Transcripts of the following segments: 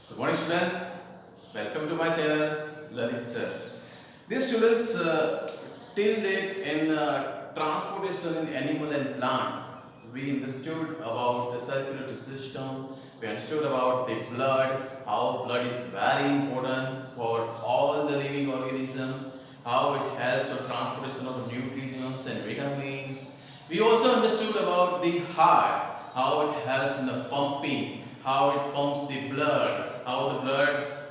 Good morning students, welcome to my channel Lalit sir. Dear students, till date in transportation in animal and plants, we understood about the circulatory system, we understood about the blood, how blood is very important for all the living organisms, how it helps for transportation of nutrients and vitamins. We also understood about the heart, how it helps in the pumping, how it pumps the blood, how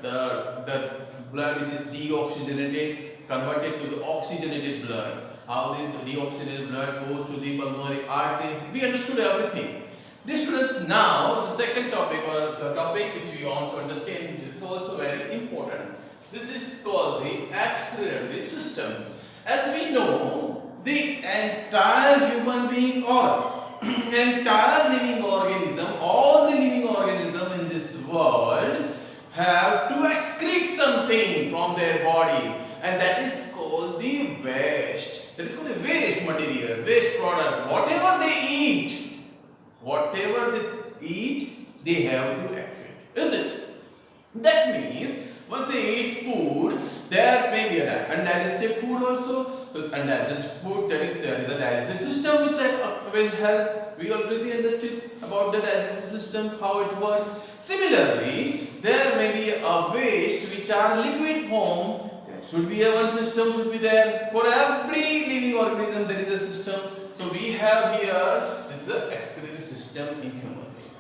the blood which is deoxygenated converted to the oxygenated blood, how this deoxygenated blood goes to the pulmonary arteries. We understood everything. Dear students, now the second topic or the topic which we want to understand, which is also very important. This is called the excretory system. As we know, the entire human being or entire living organism, all the living organism in this world have to excrete something from their body, and that is called the waste. That is called the waste materials, waste products. Whatever they eat, they have to excrete. Is it? That means once they eat food, there may be an undigested food also. So undigested food, that is there is a digestive system which will help. We already understood about the digestive system, how it works. Similarly, there may be a waste which are liquid form. There should be one system should be there for every living organism. There is a system. So we have here this is the excretory system in human being.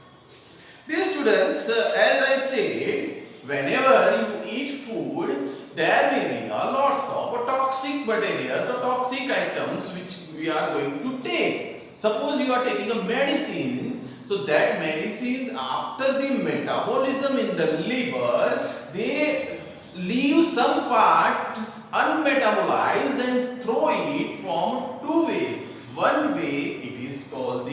Dear students, as I said, whenever you eat food, there may be lots of toxic materials or toxic items which we are going to take. Suppose you are taking a medicine, so that medicines after the metabolism in the liver, they leave some part unmetabolized and throw it from two ways. One way it is called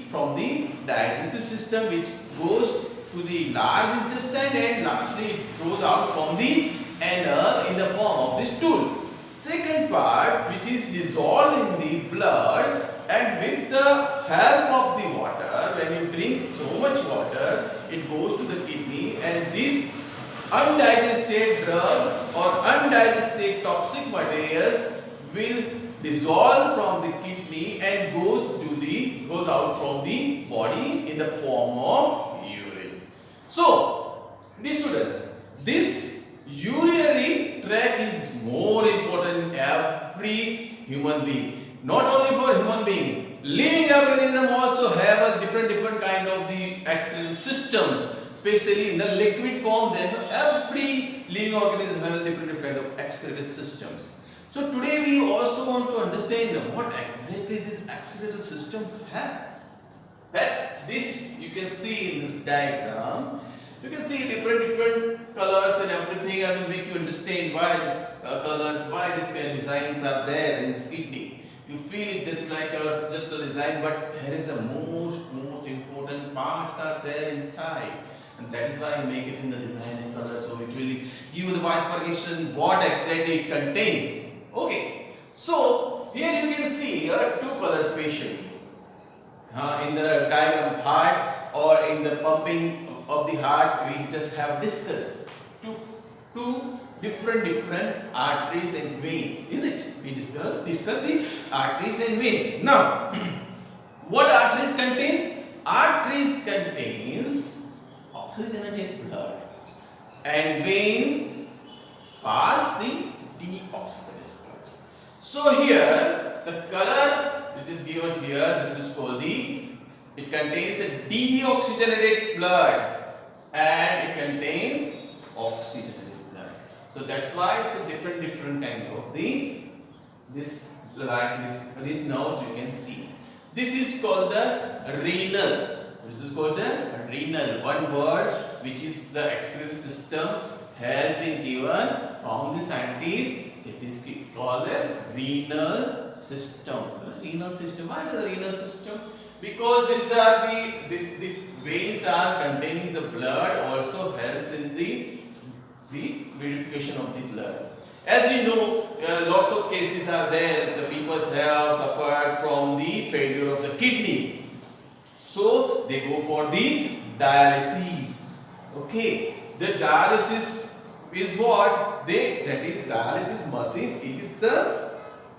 from the digestive system which goes to the large intestine and lastly it throws out from the anal in the form of the stool. Second part which is dissolved in the blood, and with the help of the water, when you drink so much water, it goes to the kidney, and these undigested drugs or undigested toxic materials will dissolve from the kidney and goes out from the body in the form of urine. So, dear students, this urinary tract is more important in every human being. Not only for human being, living organism also have a different kind of the excretory systems, especially in the liquid form. Then every living organism has a different kind of excretory systems. So today we also want to understand what exactly this excretory system have. This you can see in this diagram. You can see different colors and everything. I will make you understand why this colors, why this kind of designs are there in this kidney. You feel it just like just a design, but there is the most important parts are there inside, and that is why I make it in the design and color, so it will give you the bifurcation what exactly it contains. Okay, so here you can see two colors spatially. In the diagram of heart or in the pumping of the heart, we just have discussed two different arteries and veins. Is it? We discuss the arteries and veins. Now, what arteries contains? Arteries contains oxygenated blood, and veins pass the deoxygenated blood. So here the color which is given here, this is called it contains the deoxygenated blood and it contains oxygenated blood. So that's why it's a different kind of these nerves you can see. This is called the renal. This is called the renal. One word which is the excretory system has been given from the scientists. It is called the renal system. The renal system. Why the renal system? Because these veins are containing the blood, also helps in the purification of the blood. As you know, lots of cases are there. The people have suffered from the failure of the kidney, so they go for the dialysis. Okay, the dialysis is what? That is dialysis machine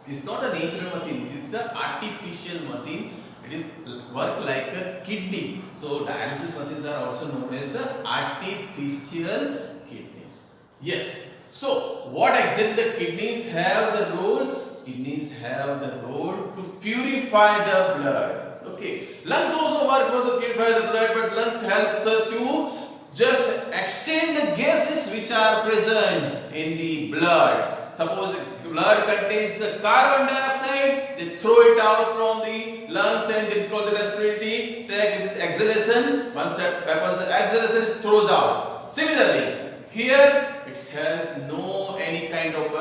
is not a natural machine, it is the artificial machine. It is work like a kidney. So dialysis machines are also known as the artificial kidneys. Yes. So what exactly the kidneys have the role? Kidneys have the role to purify the blood. Okay. Lungs also work for to purify the blood, but lungs helps to just exchange the gases which are present in the blood. Suppose the blood contains the carbon dioxide, they throw it out from the lungs and it is called the respiratory tract. It is exhalation. Once that happens, the exhalation it throws out. Similarly, here it has no any kind of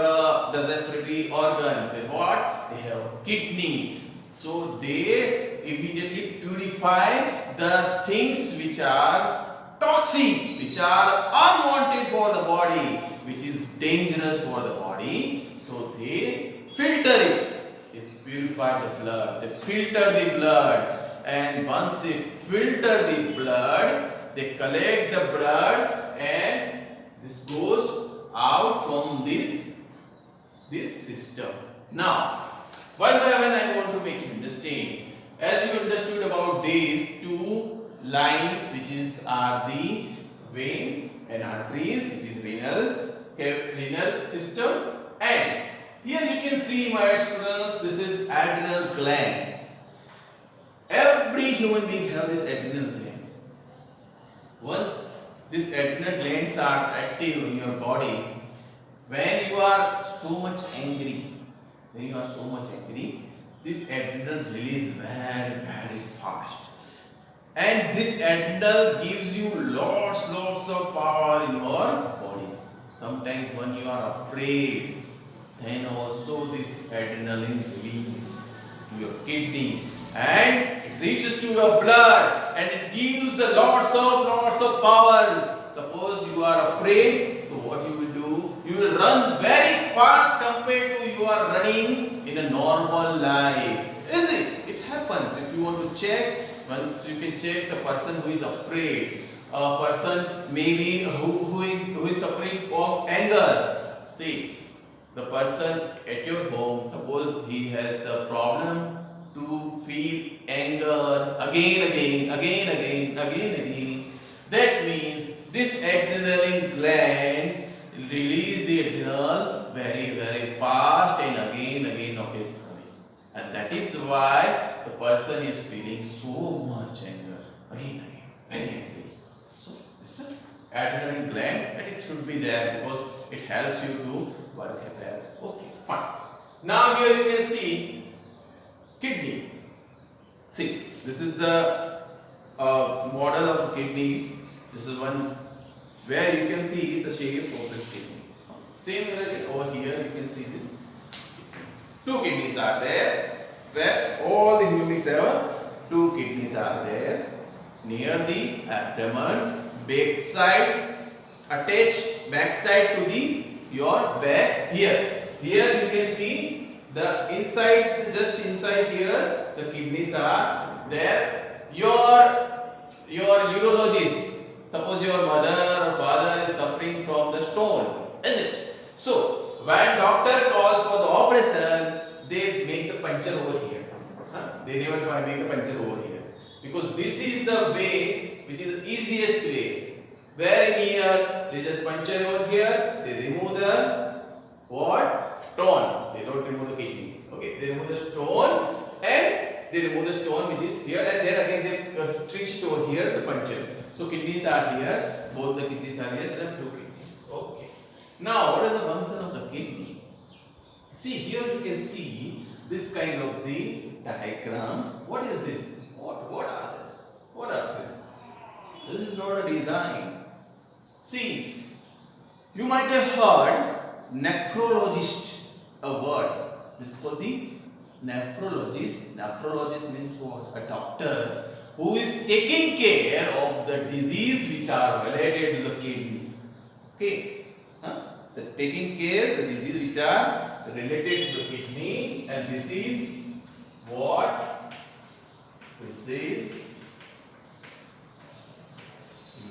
the respiratory organ. They what? They have kidney. So they immediately purify the things which are toxic, which are unwanted for the body, which is dangerous for the body. So they filter it. They purify the blood. They filter the blood. And once they filter the blood, they collect the blood and this goes out from this system. Now, one by one I want to make you understand. As you understood about these two lines, which are the veins and arteries, which is renal system, and here you can see, my students, this is adrenal gland. Every human being have this adrenal gland. Once these adrenal glands are active in your body, when you are so much angry, this adrenal release very fast. And this adrenal gives you lots of power in your body. Sometimes when you are afraid, then also this adrenaline releases to your kidney and it reaches to your blood and it gives lots of power. Suppose you are afraid, so what you will do? You will run very fast compared to you are running in a normal life. Is it? It happens. If you want to check, once you can check the person who is afraid, a person maybe who is suffering from anger. See, the person at your home, suppose he has the problem to feel anger again. That means this adrenaline gland release the adrenal very fast and again occasionally. And that is why the person is feeling so much anger again, very angry. So this is adrenaline gland and it should be there because it helps you to work better. Okay, fine. Now here you can see kidney. See, this is the model of kidney. This is one where you can see the shape of this kidney. Similarly over here you can see this. Two kidneys are there, where all the human beings have two kidneys are there near the abdomen, back side, attached back side to the your back here. Here you can see the inside, just inside here, the kidneys are there. Your urologist, suppose your mother or father is suffering from the stone, is it? So when doctor calls for the operation, they make the puncture over here. They never try make the puncture over here because this is the way which is the easiest way. Very near, they just puncture over here. They remove the what? Stone. They don't remove the kidneys. Okay, they remove the stone and they remove the stone which is here, and then again they stitched over here the puncture. So kidneys are here. Both the kidneys are here. There are two kidneys. Okay. Now, what is the function of the kidney? See, here you can see this kind of the diagram. What is this? What are this? What are this? This is not a design. See, you might have heard nephrologist, a word. This is called the nephrologist. Nephrologist means what? A doctor who is taking care of the disease which are related to the kidney. Okay. The taking care the disease which are related to the kidney, and this is what? This is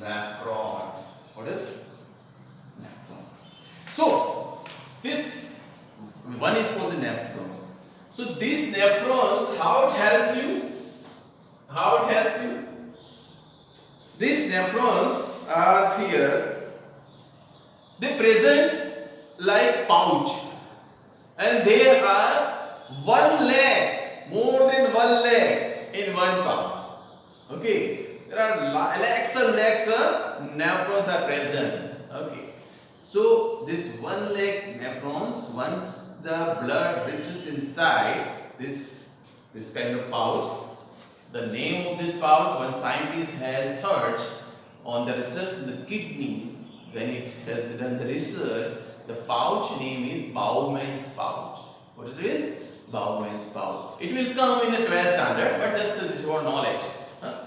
nephron. What is nephrons, how it helps you? How it helps you? These nephrons are here. They present like pouch, and there are one leg, more than one leg in one pouch. Okay, there are lakhs and lakhs of nephrons are present. Okay, so this one leg nephrons, once the blood reaches inside this kind of pouch, the name of this pouch, one scientist has searched on the research in the kidneys. When it has done the research, the pouch name is Bowman's pouch. What it is? Bowman's pouch. It will come in the 12th standard, but just this is for knowledge.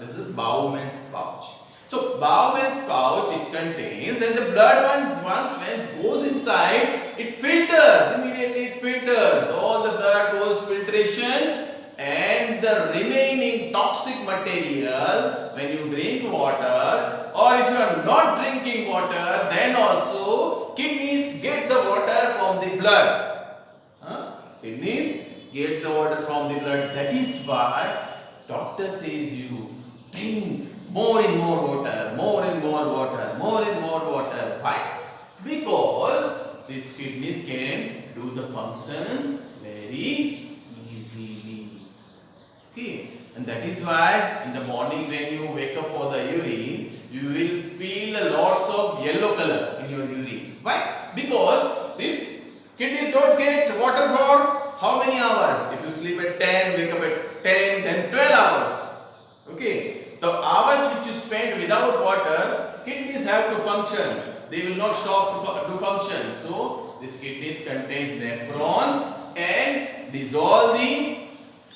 This is Bowman's pouch. So Bowman's pouch, it contains, and the blood once when it goes inside, it filters. Immediately it filters. All the blood goes filtration, and the remaining toxic material, when you drink water, or if you are not drinking water, then also kidneys get the water from the blood. Kidneys get the water from the blood. That is why doctor says you drink more and more water, more and more water, more and more water. Why? Because these kidneys can do the function very easily. Okay, and that is why in the morning when you wake up for the urine, you will feel lots of yellow color in your urine. Why? Because this kidney don't get water for how many hours? If you sleep at 10, wake up at 10, then 12 hours. Okay, the hours which you spend without water, kidneys have to function. They will not stop to function. So this kidneys contains nephrons and dissolve the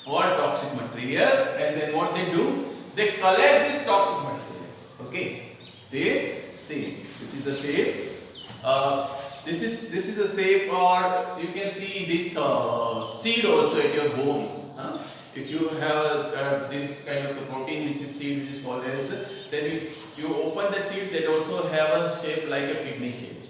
all toxic materials, and then what they do? They collect this toxic materials. Okay, they see, this is the shape. This is the shape, or you can see this seed also at your bone. If you have this kind of a protein which is seed, which is called as, then if you open the seed, that also have a shape like a kidney shape.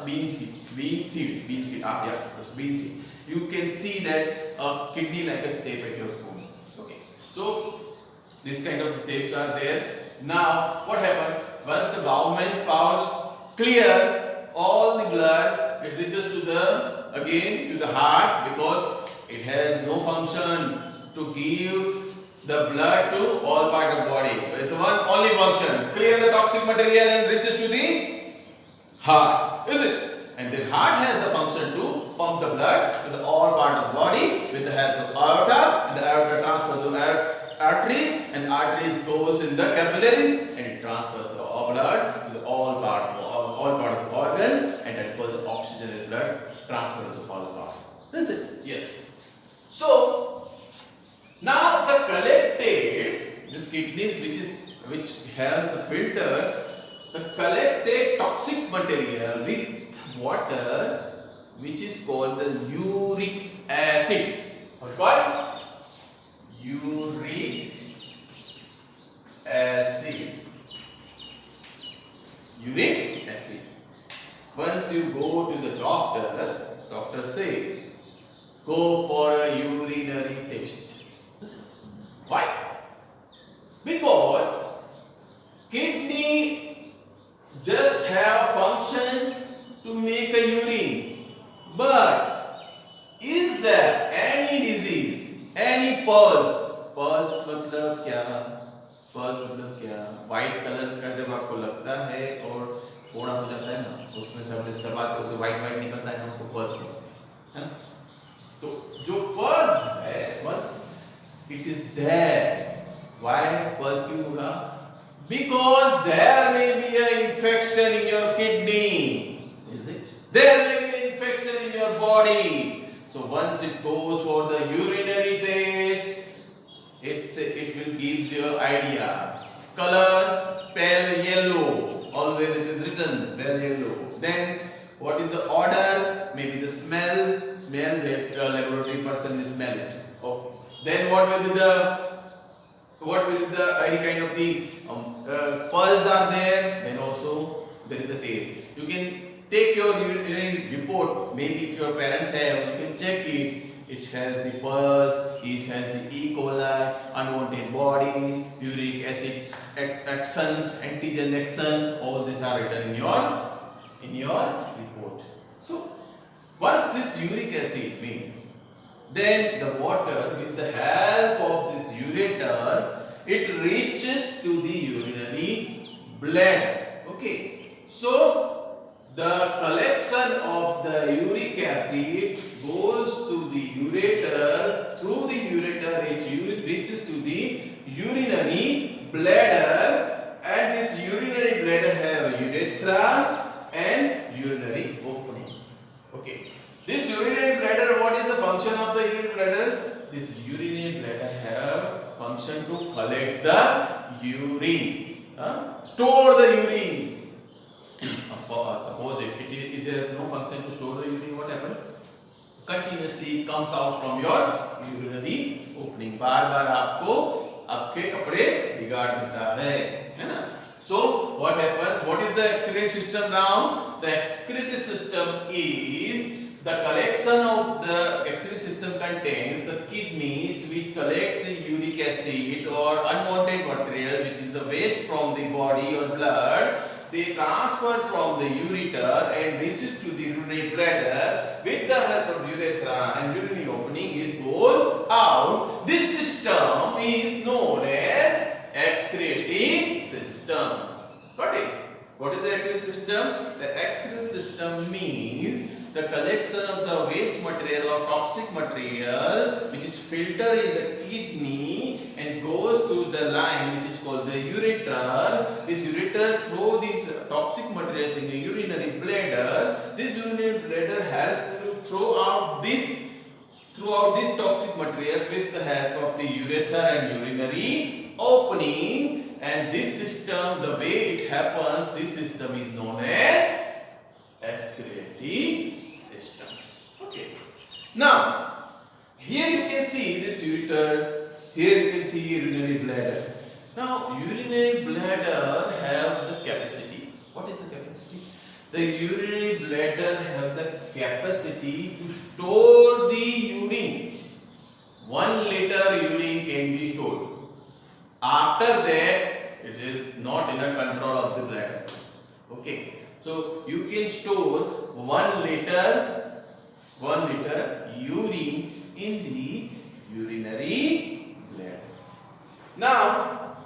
Bean seed. Yes, this bean seed. You can see that kidney like a shape at your bone. Okay, so this kind of shapes are there. Now what happened? Once the Bowman's pouch clear all the blood, it reaches to the heart, because it has no function to give the blood to all part of body. It's one only function: clear the toxic material and reaches to the heart. Is it? And then heart has the function to pump the blood to the all part of body with the help of aorta, and the aorta transfers to arteries, and arteries goes in the capillaries, and it transfers the blood to the all part of organs, and that is called the oxygenated blood transfer to the all part. Is it? Yes. So now the collected, this kidneys which has the filter, the collected toxic material with water, which is called the uric acid. What called? Uric acid. Uric acid. Once you go to the doctor says, go for a urinary test. Why? Because kidney just have function to make a urine, but is there any disease, any pus? पस मतलब क्या? पस मतलब क्या? White colour का जब आपको लगता है और थोड़ा हो जाता है ना, उसमें सब डिस्टर्ब आते हो तो व्हाइट निकलता है ना, उसको पस बोलते हैं, तो जो पस है, once it is there, why pus क्यों होगा? Because there may be an infection in your kidney. Is it? There may be an infection in your body. So once it goes for the urinary test, it will give you idea. Color pale yellow. Always it is written pale yellow. Then what is the odor? Maybe the smell. Laboratory person will smell it. Okay. Then what will be the any kind of the pulse are there? Then also there is a taste. You can take your urinary report. Maybe if your parents have, you can check it. It has the pus, it has the E. coli, unwanted bodies, uric acid actions, antigen actions. All these are written in your report. So once this uric acid means, then the water with the help of this ureter, it reaches to the urinary bladder. Okay. So the collection of the uric acid goes to the ureter. Through the ureter, it reaches to the urinary bladder, and this urinary bladder have a urethra and urinary opening. Okay. This urinary bladder, what is the function of the urinary bladder? This urinary bladder have function to collect the urine, store the urine. Suppose it has no function to store the urine, what happens? Continuously it comes out from your urinary opening. बार बार आपको आपके कपड़े बिगाड़ देता है ना? So what happens? What is the excrete system now? The excrete system is the collection of the excrete system contains the kidneys which collect the uric acid or unwanted material, which is the waste from the body or blood. They transfer from the ureter and reaches to the urinary bladder. With the help of urethra and urinary opening, it goes out. This system is known as excreting system. Got it? What is the excrete system? The excrete system means the collection of the waste material or toxic material which is filtered in the kidney and goes through the line which is called the ureter. This ureter throw these toxic materials in the urinary bladder. This urinary bladder helps to throw out these toxic materials with the help of the urethra and urinary opening. And this system, the way it happens, this system is known as excretory system. Okay. Now, here you can see this ureter. Here you can see urinary bladder. Now, urinary bladder have the capacity. What is the capacity? The urinary bladder have the capacity to store the urine. 1 liter urine can be stored. After that, it is not in the control of the bladder. Okay. So you can store 1 liter urine in the urinary bladder. Now,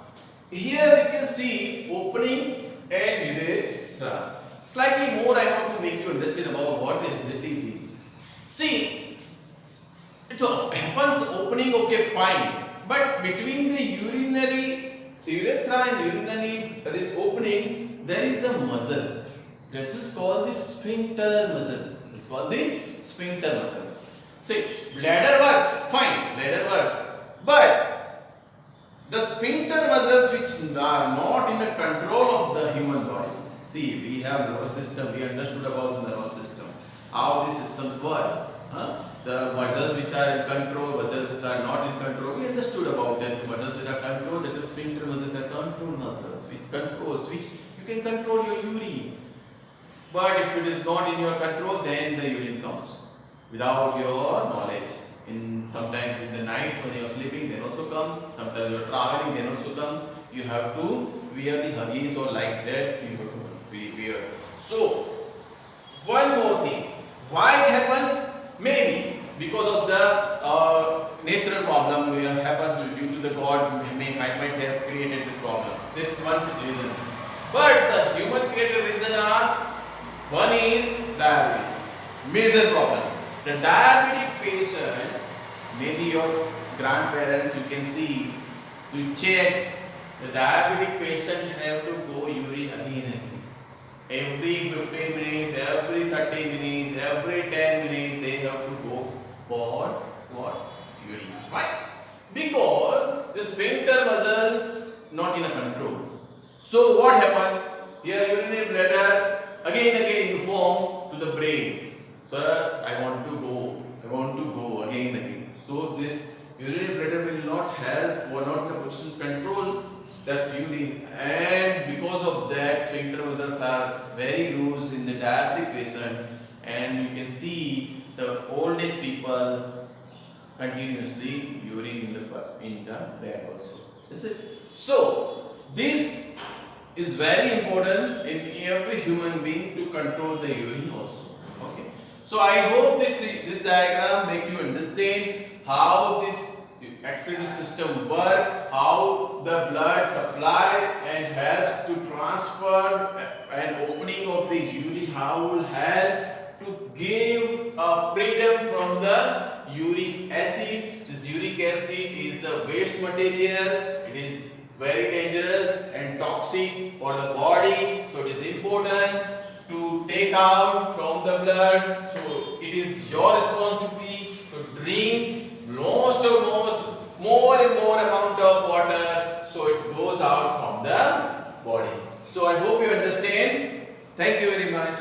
here you can see opening and urethra. Slightly more I want to make you understand about what exactly it is. See, it happens opening, okay, fine. But between the urethra and urinary, this opening, there is a muscle. This is called the sphincter muscle. It's called the sphincter muscle. See, bladder works, fine, bladder works. But the sphincter muscles which are not in the control of the human body. See, we have nervous system, we understood about the nervous system, how these systems work. The muscles which are in control, muscles which are not in control, we understood about them. Muscles which are controlled, that is sphincter muscles are control muscles, which you can control your urine. But if it is not in your control, then the urine comes without your knowledge. Sometimes in the night when you are sleeping, then also comes. Sometimes you are traveling, then also comes. You have to wear the huggies or like that. You have to wear. So one more thing, why it happens? Maybe because of the natural problem which happens due to the God might have created this problem. This is one reason. But the human created reason are, one is diabetes, major problem. The diabetic patient, maybe your grandparents, you can see, to check the diabetic patient have to go urine again and again. Every 15 minutes, every 30 minutes, every 10 minutes, they have to go for what? Urine. Why? Because the sphincter muscles not in a control. So what happened? Here urinary bladder again inform to the brain. Sir, I want to go again and again. So this urinary bladder will not help or not in a position to control that urine, and because of that sphincter muscles are very loose in the diabetic patient, and you can see the old age people continuously urine in the bag also. Is it? So this is very important in every human being to control the urine also. Okay. So I hope this diagram make you understand how this excretory system work, how the blood supply and helps to transfer and opening of the urine, how will help to give freedom from the uric acid. This uric acid is the waste material. It is very dangerous and toxic for the body. So it is important to take out from the blood. So it is your responsibility to drink more and more amount of water so it goes out from the body. So I hope you understand. Thank you very much.